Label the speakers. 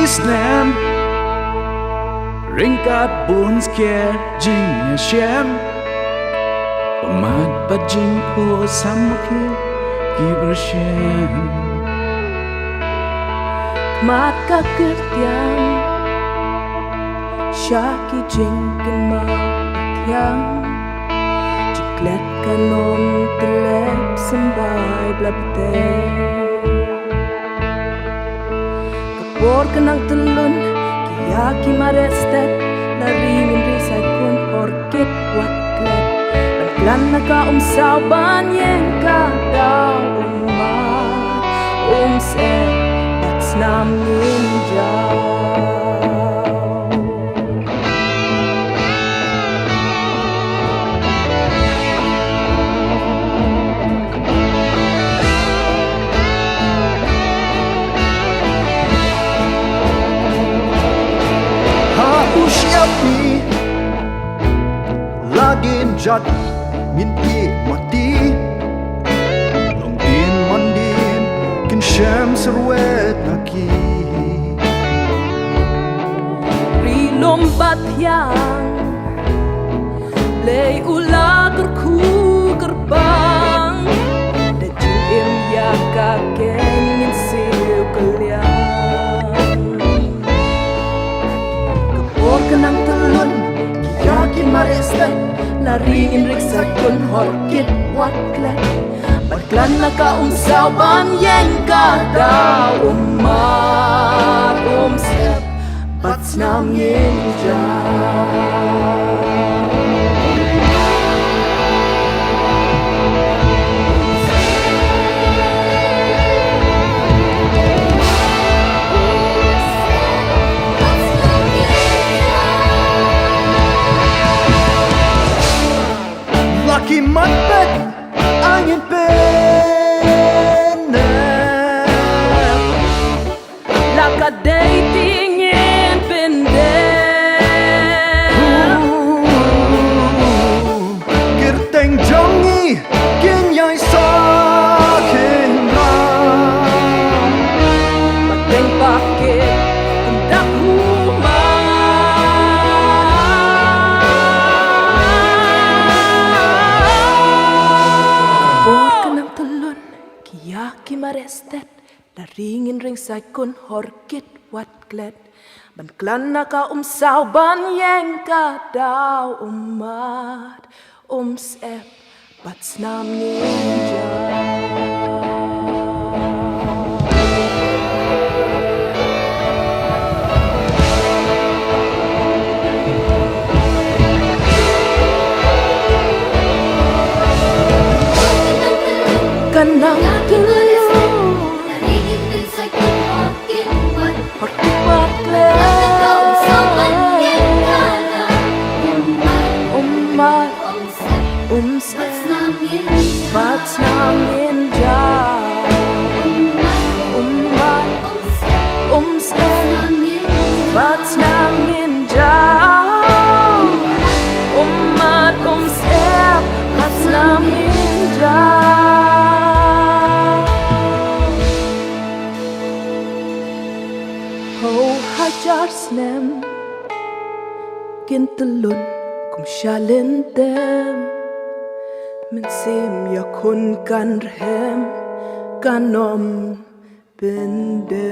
Speaker 1: snem ringkat bones care jingiaid Omat bajingko samukil kibershem
Speaker 2: Mat Kyntien Syaki jingken mawjynthut Jiklet kanom telep sembai blabte Kapor kenang telun Kiyaki marestet Laringin risay kun horkit waklet Lan naga sawan yang kadang umat se snem ninjau
Speaker 1: Siapi lagin jat minti mati longin mandin kin shem serwet naki
Speaker 2: rilom batyang lay ula gerku gerbang dajin im ya kaken min siu kaliang kepor kenang telun kiyaki marestet Laringin riksa kun horkit waklet Batklan naka sawan yang kada umat sep Bat snem ninjau
Speaker 1: Laki matbet angin penet
Speaker 2: Laka datingin pendek
Speaker 1: Kirteng jongi kinyai sakin ram
Speaker 2: Bateng pakit kendak Kiyaki marestet Laringin ring saikun horkit waklet Banklan naka sawan yang kadau umat sep Bat snem ninjau Kanang telun Laringin ring saikun horkit waklet Umat sep Bat snem ninjau Umat sep Bat snem ninjau Umat sep Bat snem ninjau Hajar snem Kintelun kum shalentem Men sim yakun kan rhem Kanom bende